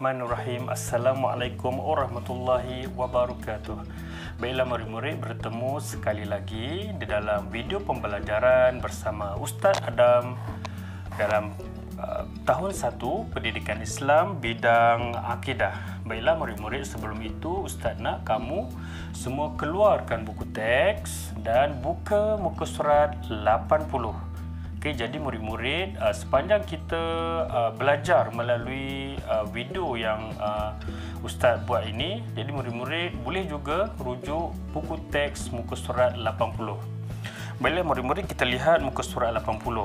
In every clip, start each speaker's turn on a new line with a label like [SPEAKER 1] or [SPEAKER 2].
[SPEAKER 1] Bismillahirrahmanirrahim. Assalamualaikum warahmatullahi wabarakatuh. Baiklah murid-murid, bertemu sekali lagi di dalam video pembelajaran bersama Ustaz Adam dalam tahun 1 Pendidikan Islam bidang akidah. Baiklah murid-murid, sebelum itu Ustaz nak kamu semua keluarkan buku teks dan buka muka surat 80. Okey, jadi murid-murid, sepanjang kita belajar melalui video yang Ustaz buat ini, jadi murid-murid boleh juga rujuk buku teks muka surat 80. Baiklah murid-murid, kita lihat muka surat 80.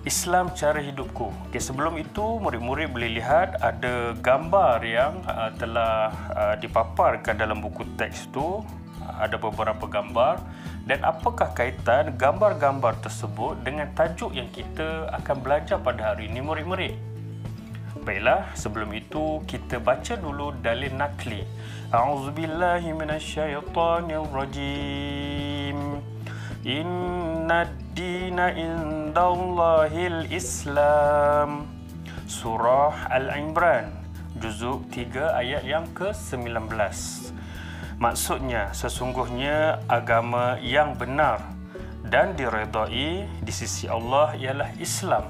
[SPEAKER 1] Islam cara hidupku. Okey, sebelum itu murid-murid boleh lihat ada gambar yang telah dipaparkan dalam buku teks itu. Ada beberapa gambar, dan apakah kaitan gambar-gambar tersebut dengan tajuk yang kita akan belajar pada hari ini murid-murid? Baiklah, sebelum itu kita baca dulu dalil nakli. A'udzubillahi minasyaitonirrajim. Innad dina indallahil Islam. Surah Al-Imran, juzuk 3 ayat yang ke-19. Maksudnya, sesungguhnya agama yang benar dan diredai di sisi Allah ialah Islam.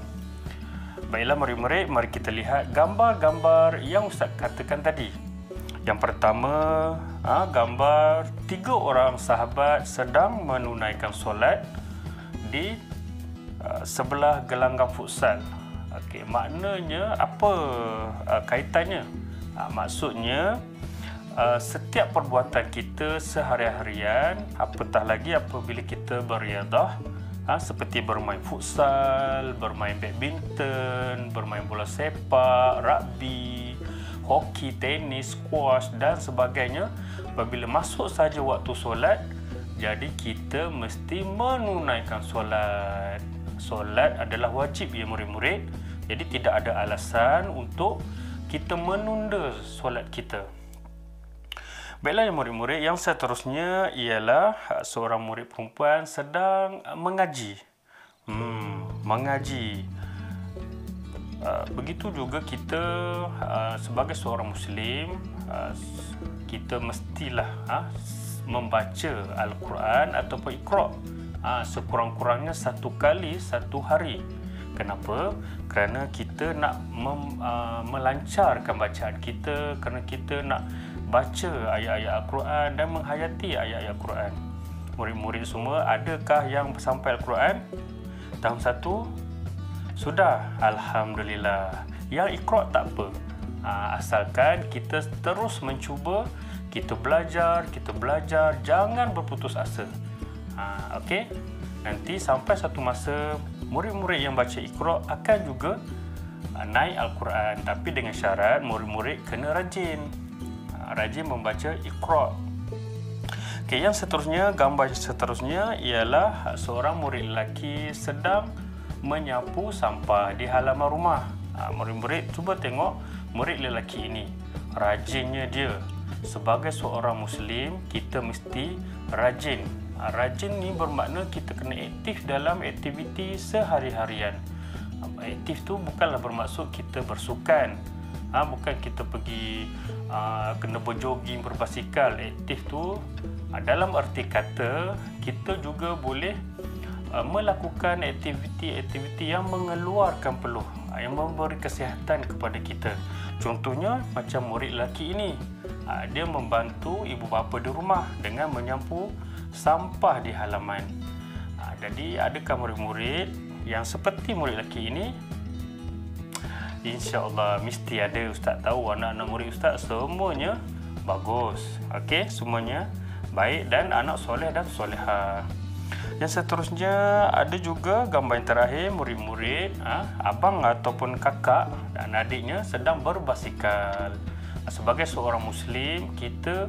[SPEAKER 1] Baiklah murid-murid, mari kita lihat gambar-gambar yang Ustaz katakan tadi. Yang pertama, gambar 3 orang sahabat sedang menunaikan solat di sebelah gelanggang futsal. Okey, maknanya apa kaitannya? Maksudnya setiap perbuatan kita sehari-harian, apatah lagi apabila kita beriadah, seperti bermain futsal, bermain badminton, bermain bola sepak, rugby, hoki, tenis, squash dan sebagainya, apabila masuk saja waktu solat, jadi kita mesti menunaikan solat. Solat adalah wajib ya murid-murid, jadi tidak ada alasan untuk kita menunda solat kita. Baiklah ya murid-murid, yang seterusnya ialah seorang murid perempuan sedang mengaji. Mengaji. Begitu juga kita sebagai seorang Muslim, kita mestilah membaca Al-Quran ataupun Iqra' sekurang-kurangnya 1 kali 1 hari. Kenapa? Kerana kita nak melancarkan bacaan kita, kerana kita nak baca ayat-ayat Al-Quran dan menghayati ayat-ayat Al-Quran. Murid-murid semua, adakah yang sampai Al-Quran? Tahun 1? Sudah? Alhamdulillah. Yang Iqra' tak apa. Asalkan kita terus mencuba, kita belajar, jangan berputus asa. Okey? Nanti sampai satu masa, murid-murid yang baca Iqra' akan juga naik Al-Quran. Tapi dengan syarat murid-murid kena rajin membaca Iqra'. Okey, yang seterusnya, gambar seterusnya ialah seorang murid lelaki sedang menyapu sampah di halaman rumah. Murid-murid cuba tengok murid lelaki ini. Rajinnya dia. Sebagai seorang Muslim, kita mesti rajin. Rajin ni bermakna kita kena aktif dalam aktiviti sehari-harian. Aktif tu bukanlah bermaksud kita bersukan. Bukan kita pergi kena berjoging, berbasikal. Aktif tu dalam erti kata kita juga boleh melakukan aktiviti-aktiviti yang mengeluarkan peluh, yang memberi kesihatan kepada kita. Contohnya macam murid lelaki ini, dia membantu ibu bapa di rumah dengan menyapu sampah di halaman. Jadi adakah murid-murid yang seperti murid lelaki ini? InsyaAllah mesti ada. Ustaz tahu anak-anak murid Ustaz semuanya bagus. Okey, semuanya baik dan anak soleh dan solehah. Yang seterusnya ada juga gambar yang terakhir, murid-murid, abang ataupun kakak dan adiknya sedang berbasikal. Sebagai seorang Muslim, kita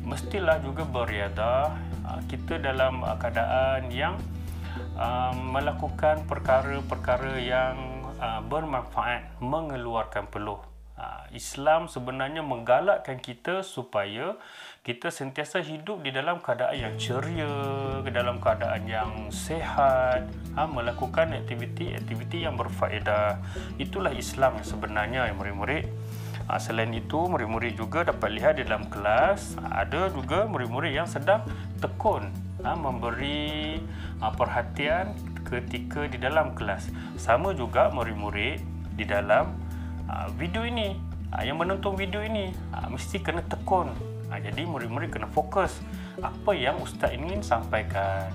[SPEAKER 1] mestilah juga beriadah. Kita dalam keadaan yang melakukan perkara-perkara yang bermanfaat, mengeluarkan peluh. Islam sebenarnya menggalakkan kita supaya kita sentiasa hidup di dalam keadaan yang ceria, dalam keadaan yang sehat, melakukan aktiviti-aktiviti yang berfaedah. Itulah Islam yang sebenarnya, ya murid-murid. Selain itu, murid-murid juga dapat lihat di dalam kelas, ada juga murid-murid yang sedang tekun memberi perhatian ketika di dalam kelas. Sama juga murid-murid di dalam video ini, yang menonton video ini mesti kena tekun. Jadi murid-murid kena fokus apa yang ustaz ingin sampaikan.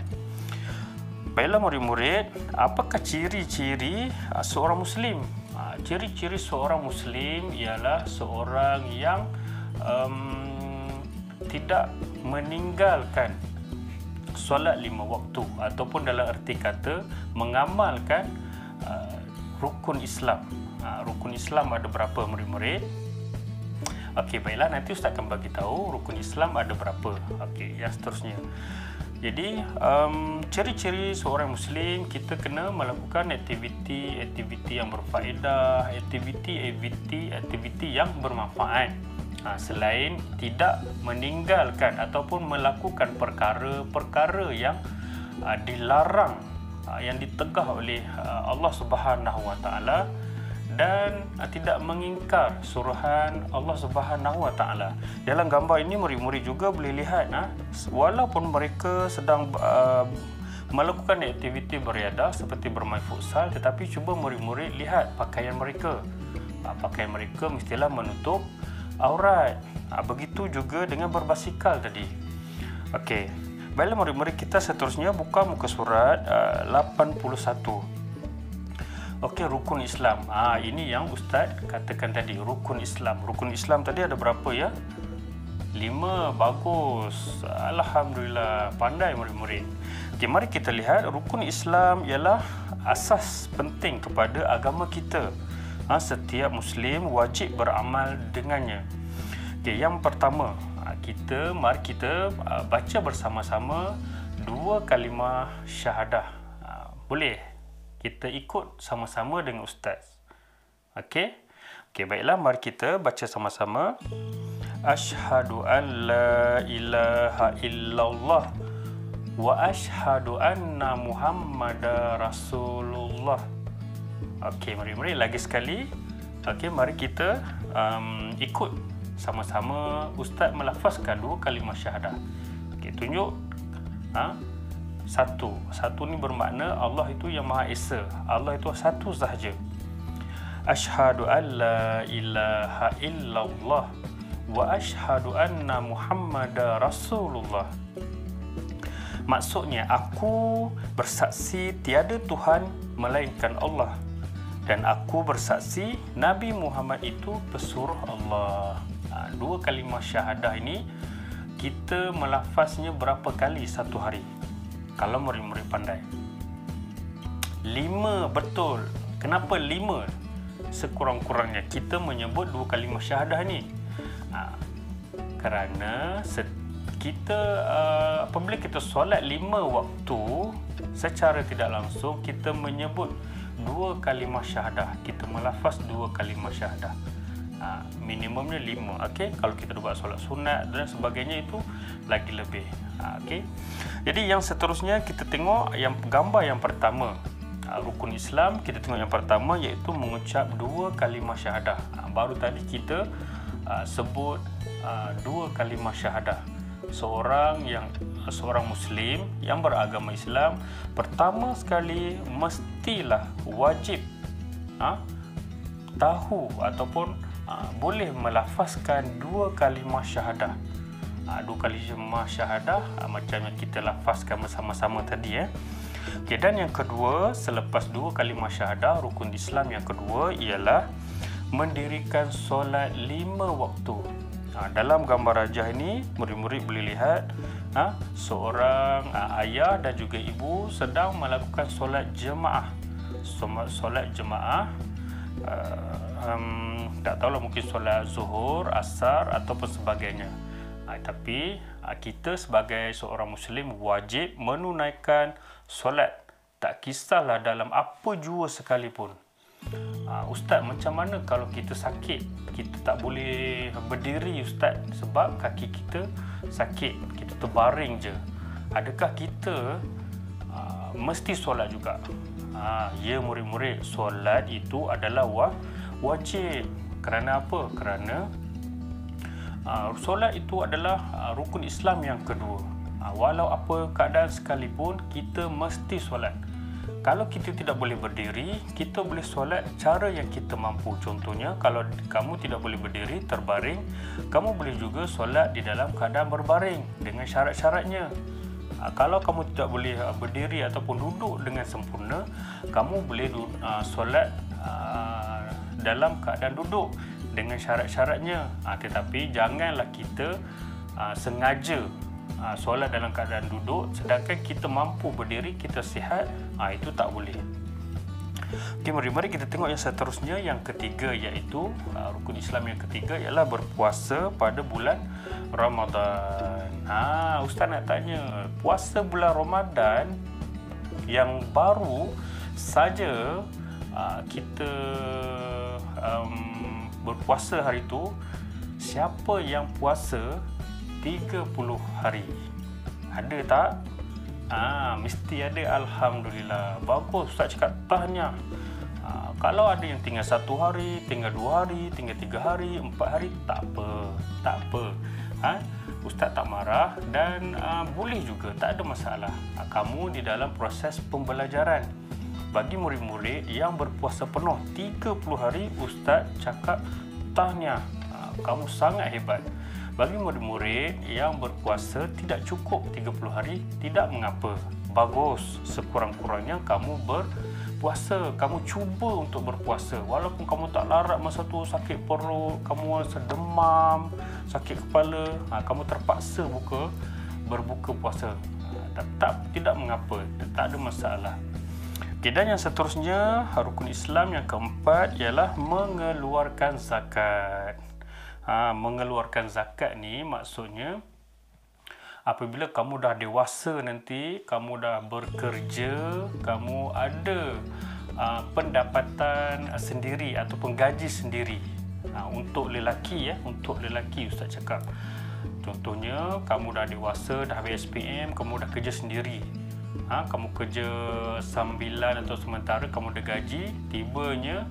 [SPEAKER 1] Baiklah murid-murid, apakah ciri-ciri seorang Muslim? Ciri-ciri seorang Muslim ialah seorang yang tidak meninggalkan solat 5 waktu, ataupun dalam erti kata mengamalkan rukun Islam. Rukun Islam ada berapa murid-murid? Okey, baiklah, nanti ustaz akan bagi tahu rukun Islam ada berapa. Okey, yang seterusnya. Jadi ciri-ciri seorang Muslim, kita kena melakukan aktiviti-aktiviti yang berfaedah, aktiviti yang bermanfaat. Selain tidak meninggalkan ataupun melakukan perkara-perkara yang dilarang, yang ditegah oleh Allah Subhanahu Wa Taala, dan tidak mengingkar suruhan Allah Subhanahu Wa Taala. Dalam gambar ini murid-murid juga boleh lihat, walaupun mereka sedang melakukan aktiviti beriadah seperti bermain futsal, tetapi cuba murid-murid lihat pakaian mereka. Pakaian mereka mestilah menutup aurat. Begitu juga dengan berbasikal tadi. Okey. Baiklah murid-murid, kita seterusnya buka muka surat 81. Okey, rukun Islam. Ini yang ustaz katakan tadi, rukun Islam. Rukun Islam tadi ada berapa ya? 5. Bagus. Alhamdulillah, pandai murid-murid. Okey, mari kita lihat rukun Islam ialah asas penting kepada agama kita. Setiap Muslim wajib beramal dengannya. Okay, yang pertama, mari kita baca bersama-sama 2 kalimah syahadah. Boleh kita ikut sama-sama dengan ustaz. Okey, baiklah, mari kita baca sama-sama. Asyhadu an la ilaha illallah wa asyhadu anna Muhammadar Rasulullah. Okey, mari lagi sekali. Okey, mari kita ikut sama-sama ustaz melafazkan 2 kalimah syahadah. Okey, tunjuk. Satu ni bermakna Allah itu yang Maha Esa. Allah itu satu sahaja. Asyhadu an la ilaha illallah wa asyhadu anna Muhammadar Rasulullah. Maksudnya, aku bersaksi tiada Tuhan melainkan Allah, dan aku bersaksi Nabi Muhammad itu pesuruh Allah. 2 kalimah syahadah ini kita melafaznya berapa kali satu hari? Kalau murid-murid pandai. 5, betul. Kenapa 5? Sekurang-kurangnya kita menyebut 2 kalimah syahadah ni. Kerana kita apabila kita solat 5 waktu, secara tidak langsung kita menyebut 2 kalimah syahadah. Kita melafaz 2 kalimah syahadah. Minimumnya 5. Okey, kalau kita buat solat sunat dan sebagainya itu lagi lebih. Okey. Jadi yang seterusnya kita tengok yang gambar yang pertama. Rukun Islam, kita tengok yang pertama iaitu mengucap 2 kalimah syahadah. Baru tadi kita sebut 2 kalimah syahadah. Seorang Muslim yang beragama Islam, pertama sekali mestilah wajib tahu ataupun boleh melafazkan 2 kalimah syahadah. 2 kalimah syahadah macam yang kita lafazkan bersama-sama tadi. Okay, dan yang kedua, selepas 2 kalimah syahadah, rukun Islam yang kedua ialah mendirikan solat 5 waktu. Dalam gambar rajah ini, murid-murid boleh lihat seorang ayah dan juga ibu sedang melakukan solat jemaah. Solat jemaah, tak tahulah, mungkin solat zuhur, asar ataupun sebagainya. Tapi kita sebagai seorang Muslim wajib menunaikan solat, tak kisahlah dalam apa jua sekalipun. Ustaz, macam mana kalau kita sakit? Kita tak boleh berdiri Ustaz sebab kaki kita sakit, kita terbaring je. Adakah kita mesti solat juga? Ya murid-murid, solat itu adalah wajib. Kerana apa? Kerana solat itu adalah rukun Islam yang kedua. Walau apa keadaan sekalipun, kita mesti solat. Kalau kita tidak boleh berdiri, kita boleh solat cara yang kita mampu. Contohnya, kalau kamu tidak boleh berdiri, terbaring, kamu boleh juga solat di dalam keadaan berbaring dengan syarat-syaratnya. Kalau kamu tidak boleh berdiri ataupun duduk dengan sempurna, kamu boleh solat dalam keadaan duduk dengan syarat-syaratnya. Tetapi janganlah kita sengaja solat dalam keadaan duduk sedangkan kita mampu berdiri, kita sihat, itu tak boleh. Okey, mari kita tengok yang seterusnya, yang ketiga, iaitu rukun Islam yang ketiga ialah berpuasa pada bulan Ramadan. Ustaz nak tanya, puasa bulan Ramadan yang baru saja kita berpuasa hari itu, siapa yang puasa 30 hari? Ada tak? Mesti ada. Alhamdulillah. Bagus, Ustaz cakap tahniah. Kalau ada yang tinggal 1 hari, tinggal 2 hari, tinggal 3 hari, 4 hari, tak apa. Ustaz tak marah dan boleh juga, tak ada masalah. Kamu di dalam proses pembelajaran. Bagi murid-murid yang berpuasa penuh 30 hari, Ustaz cakap tahniah. Kamu sangat hebat. Bagi murid-murid yang berpuasa tidak cukup 30 hari, tidak mengapa. Bagus, sekurang-kurangnya kamu berpuasa. Kamu cuba untuk berpuasa. Walaupun kamu tak larat masa tu, sakit perut, kamu rasa demam, sakit kepala, kamu terpaksa berbuka puasa. Tidak mengapa, tak ada masalah. Okay, dan yang seterusnya, rukun Islam yang keempat ialah mengeluarkan zakat. Mengeluarkan zakat ni maksudnya apabila kamu dah dewasa nanti, kamu dah bekerja, kamu ada pendapatan sendiri ataupun gaji sendiri. Untuk lelaki Ustaz cakap. Contohnya kamu dah dewasa, dah habis SPM, kamu dah kerja sendiri. Kamu kerja sambilan atau sementara, kamu ada gaji, tibanya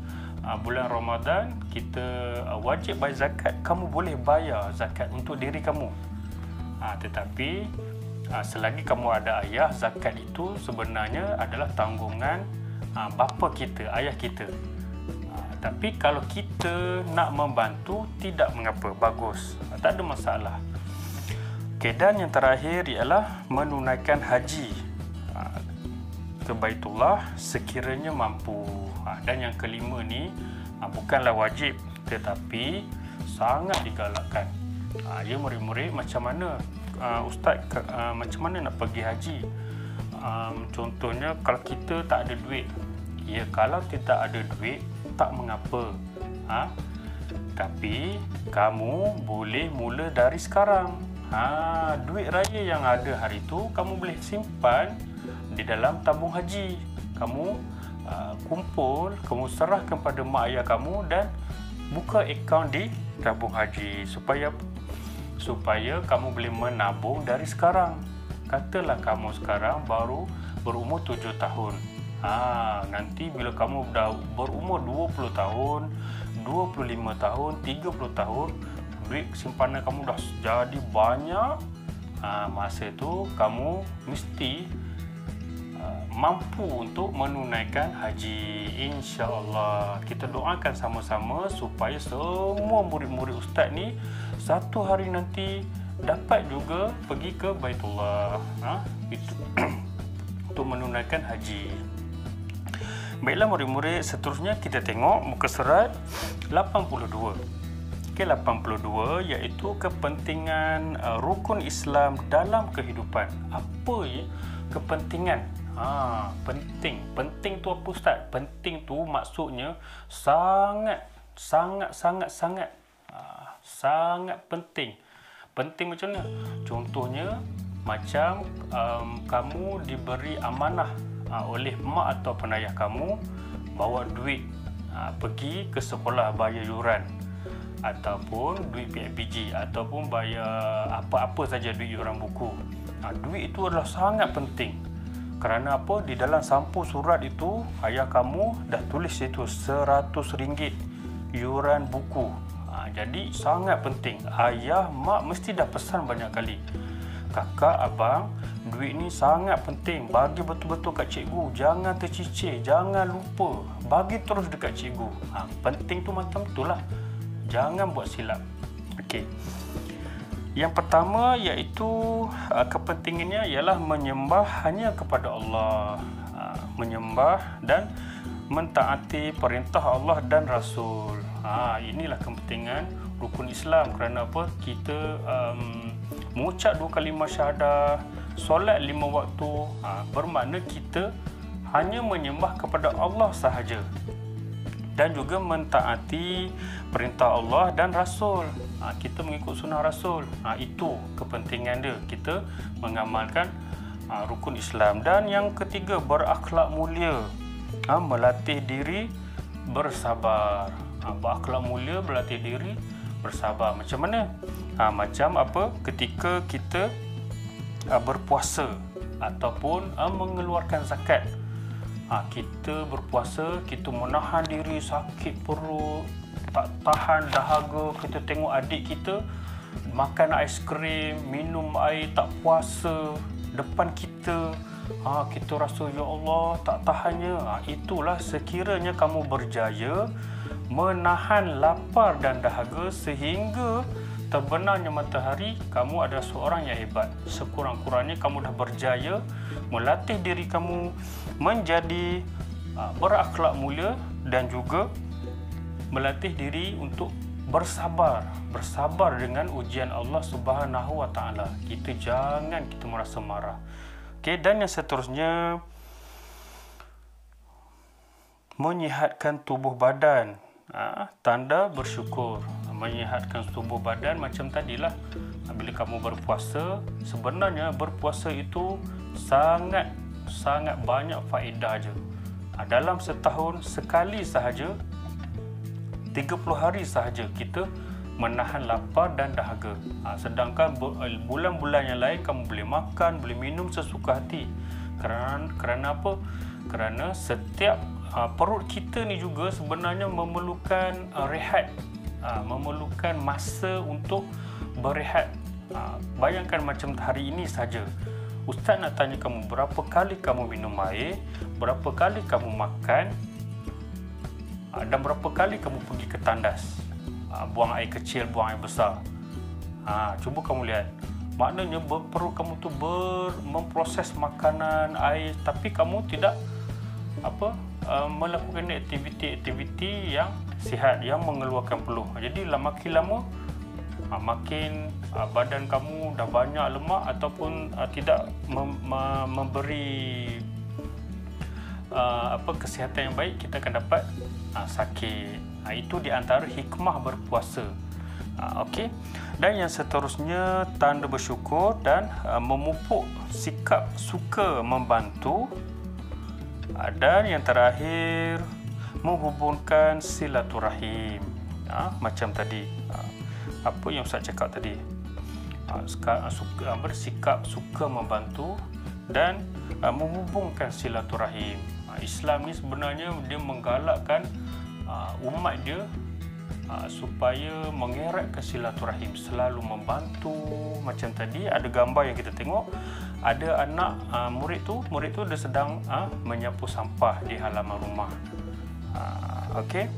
[SPEAKER 1] bulan Ramadan, kita wajib bayar zakat. Kamu boleh bayar zakat untuk diri kamu. Tetapi selagi kamu ada ayah, zakat itu sebenarnya adalah tanggungan bapa kita, ayah kita. Tapi kalau kita nak membantu, tidak mengapa, bagus, tak ada masalah. Okay, dan yang terakhir ialah menunaikan haji ke Baitullah sekiranya mampu. Dan yang kelima ni bukanlah wajib tetapi sangat digalakkan. Ya murid-murid, macam mana Ustaz, macam mana nak pergi haji? Contohnya kalau kita tak ada duit. Ya, kalau tidak ada duit tak mengapa. Tapi kamu boleh mula dari sekarang. Duit raya yang ada hari tu kamu boleh simpan di dalam tabung haji. Kamu kumpul, kamu serahkan pada mak ayah kamu dan buka akaun di tabung haji supaya kamu boleh menabung dari sekarang. Katalah kamu sekarang baru berumur 7 tahun. Nanti bila kamu dah berumur 20 tahun, 25 tahun, 30 tahun, duit simpanan kamu dah jadi banyak. Masa itu kamu mesti mampu untuk menunaikan haji, insya-Allah. Kita doakan sama-sama supaya semua murid-murid Ustaz ni satu hari nanti dapat juga pergi ke Baitullah, itu untuk menunaikan haji. Baiklah murid-murid, seterusnya kita tengok muka surat 82. Okey, 82 iaitu kepentingan rukun Islam dalam kehidupan. Apa ya kepentingan? Penting tu apa Ustaz? Penting tu maksudnya sangat penting. Penting macam mana? Contohnya macam kamu diberi amanah oleh mak atau penayah kamu bawa duit pergi ke sekolah bayar yuran ataupun duit PIBG ataupun bayar apa-apa saja duit yuran buku. Duit itu adalah sangat penting. Kerana apa? Di dalam sampul surat itu ayah kamu dah tulis itu RM100 yuran buku. Jadi sangat penting. Ayah, mak mesti dah pesan banyak kali. Kakak, abang, duit ni sangat penting. Bagi betul-betul kat cikgu. Jangan tercicir, jangan lupa. Bagi terus dekat cikgu. Penting tu macam itulah. Jangan buat silap. Okey. Yang pertama iaitu kepentingannya ialah menyembah hanya kepada Allah. Menyembah dan mentaati perintah Allah dan Rasul. Inilah kepentingan rukun Islam. Kerana apa? Kita mengucap 2 kalimah syahadah, solat 5 waktu, bermakna kita hanya menyembah kepada Allah sahaja dan juga mentaati perintah Allah dan Rasul. Kita mengikut sunnah Rasul. Itu kepentingan dia, kita mengamalkan rukun Islam. Dan yang ketiga, berakhlak mulia, melatih diri bersabar. Berakhlak mulia, berlatih diri bersabar. Macam mana? Macam apa? Ketika kita berpuasa ataupun mengeluarkan zakat. Kita berpuasa, kita menahan diri, sakit perut, tak tahan dahaga. Kita tengok adik kita makan aiskrim, minum air, tak puasa depan kita. Kita rasa, ya Allah, tak tahannya. Itulah sekiranya kamu berjaya menahan lapar dan dahaga sehingga terbenamnya matahari, kamu adalah seorang yang hebat. Sekurang-kurangnya kamu dah berjaya melatih diri kamu menjadi berakhlak mulia dan juga melatih diri untuk bersabar dengan ujian Allah Subhanahu Wa Taala. Kita jangan merasa marah. Okey, dan yang seterusnya, menyihatkan tubuh badan. Tanda bersyukur. Menyihatkan tubuh badan macam tadilah. Bila kamu berpuasa, sebenarnya berpuasa itu sangat banyak faedah je. Dalam setahun sekali sahaja, 30 hari sahaja kita menahan lapar dan dahaga. Sedangkan bulan-bulan yang lain kamu boleh makan, boleh minum sesuka hati. Kerana apa? Kerana setiap perut kita ni juga sebenarnya memerlukan rehat, memerlukan masa untuk berehat. Bayangkan macam hari ini saja, Ustaz nak tanya kamu berapa kali kamu minum air, berapa kali kamu makan, dan berapa kali kamu pergi ke tandas, buang air kecil, buang air besar. Cuba kamu lihat. Maknanya perut kamu tu memproses makanan, air, tapi kamu tidak melakukan aktiviti yang sihat, yang mengeluarkan peluh. Jadi makin lama makin badan kamu dah banyak lemak ataupun tidak memberi kesihatan yang baik, kita akan dapat sakit. Itu di antara hikmah berpuasa. Okey. Dan yang seterusnya, tanda bersyukur dan memupuk sikap suka membantu. Dan yang terakhir, menghubungkan silaturahim. Macam tadi, apa yang Ustaz cakap tadi, bersikap suka membantu dan menghubungkan silaturahim. Islam ni sebenarnya dia menggalakkan umat dia supaya mengeratkan silaturahim, selalu membantu. Macam tadi ada gambar yang kita tengok, ada anak murid tu dia sedang menyapu sampah di halaman rumah. Okey.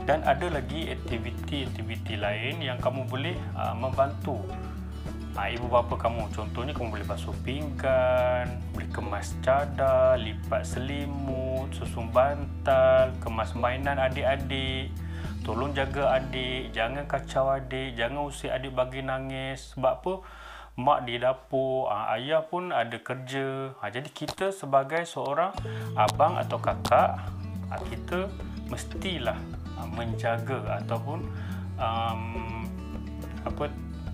[SPEAKER 1] Dan ada lagi aktiviti lain yang kamu boleh membantu ibu bapa kamu. Contohnya kamu boleh basuh pinggan, boleh kemas cadar, lipat selimut, susun bantal, kemas mainan adik-adik. Tolong jaga adik, jangan kacau adik, jangan usir adik bagi nangis. Sebab apa? Mak di dapur, ayah pun ada kerja. Jadi kita sebagai seorang abang atau kakak, kita mestilah menjaga ataupun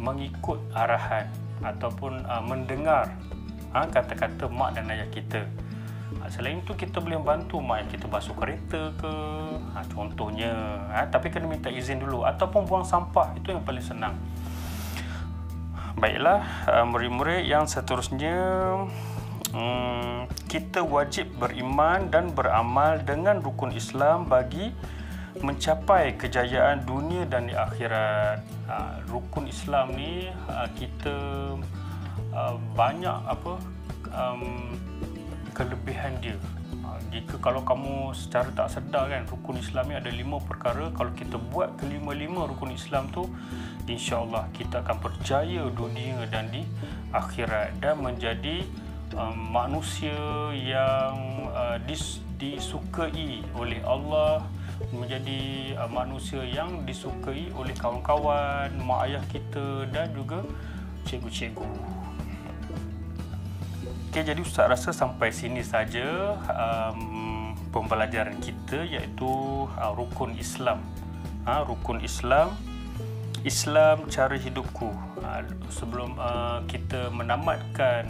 [SPEAKER 1] mengikut arahan ataupun mendengar kata-kata mak dan ayah kita. Selain itu kita boleh bantu mak kita basuh kereta ke, contohnya. Tapi kena minta izin dulu, ataupun buang sampah, itu yang paling senang. Baiklah, murid-murid yang seterusnya, kita wajib beriman dan beramal dengan rukun Islam bagi mencapai kejayaan dunia dan di akhirat. Rukun Islam ni kita banyak kelebihan dia. Jika kalau kamu secara tak sedar kan, rukun Islam ni ada 5 perkara. Kalau kita buat kelima-lima rukun Islam tu, insya-Allah kita akan berjaya dunia dan di akhirat, dan menjadi manusia yang disukai oleh Allah, menjadi manusia yang disukai oleh kawan-kawan, mak ayah kita dan juga cikgu-cikgu. Okey, jadi Ustaz rasa sampai sini saja pembelajaran kita, iaitu rukun Islam. Rukun Islam, Islam cara hidupku. Sebelum kita menamatkan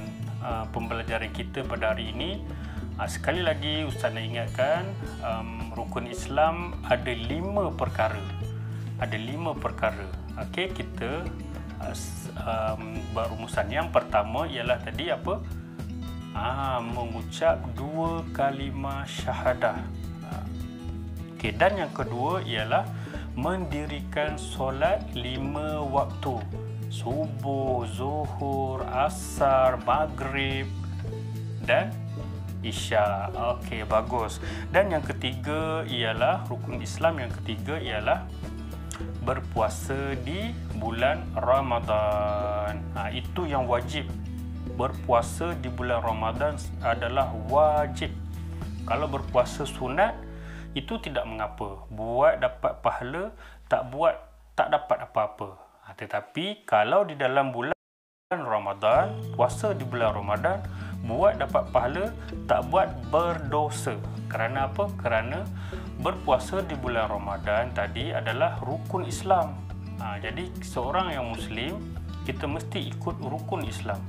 [SPEAKER 1] pembelajaran kita pada hari ini, sekali lagi Ustaz nak ingatkan, rukun Islam ada 5 perkara. Ada 5 perkara. Okey, kita berumusan. Yang pertama ialah tadi apa? Mengucap 2 kalimah syahadah. Okey, dan yang kedua ialah mendirikan solat 5 waktu. Subuh, zuhur, asar, maghrib dan isya. Okey, bagus. Dan yang ketiga ialah rukun Islam yang ketiga ialah berpuasa di bulan Ramadan. Itu yang wajib. Berpuasa di bulan Ramadan adalah wajib. Kalau berpuasa sunat itu tidak mengapa. Buat dapat pahala, tak buat tak dapat apa-apa. Tetapi kalau di dalam bulan Ramadan, puasa di bulan Ramadan, buat dapat pahala, tak buat berdosa. Kerana apa? Kerana berpuasa di bulan Ramadan tadi adalah rukun Islam. Jadi seorang yang Muslim, kita mesti ikut rukun Islam.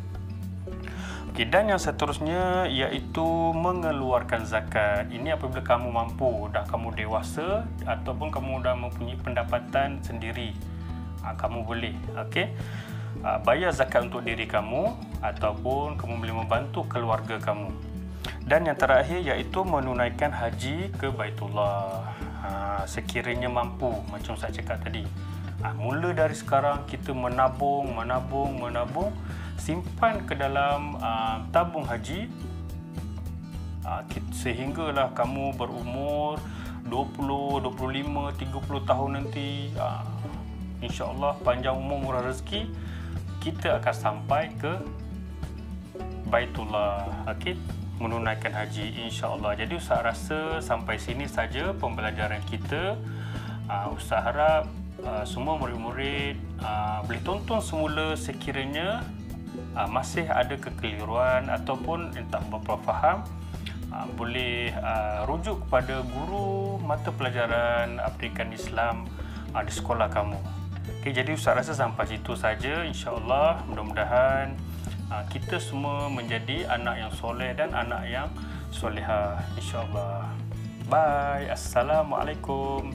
[SPEAKER 1] Okey, dan yang seterusnya iaitu mengeluarkan zakat. Ini apabila kamu mampu, dah kamu dewasa ataupun kamu dah mempunyai pendapatan sendiri, kamu boleh bayar zakat untuk diri kamu, ataupun kamu boleh membantu keluarga kamu. Dan yang terakhir iaitu menunaikan haji ke Baitullah. Sekiranya mampu, macam saya cakap tadi. Mula dari sekarang kita menabung, simpan ke dalam tabung haji, sehinggalah kamu berumur 20, 25, 30 tahun nanti. InsyaAllah panjang umur, murah rezeki, kita akan sampai ke Baitullah, menunaikan haji, insyaAllah. Jadi Ustaz rasa sampai sini saja pembelajaran kita. Ustaz harap semua murid-murid boleh tonton semula. Sekiranya masih ada kekeliruan ataupun tak berapa faham, boleh rujuk kepada guru mata pelajaran Pendidikan Islam di sekolah kamu. Jadi Ustaz rasa sampai situ saja. InsyaAllah mudah-mudahan kita semua menjadi anak yang soleh dan anak yang solehah, InsyaAllah. Bye. Assalamualaikum.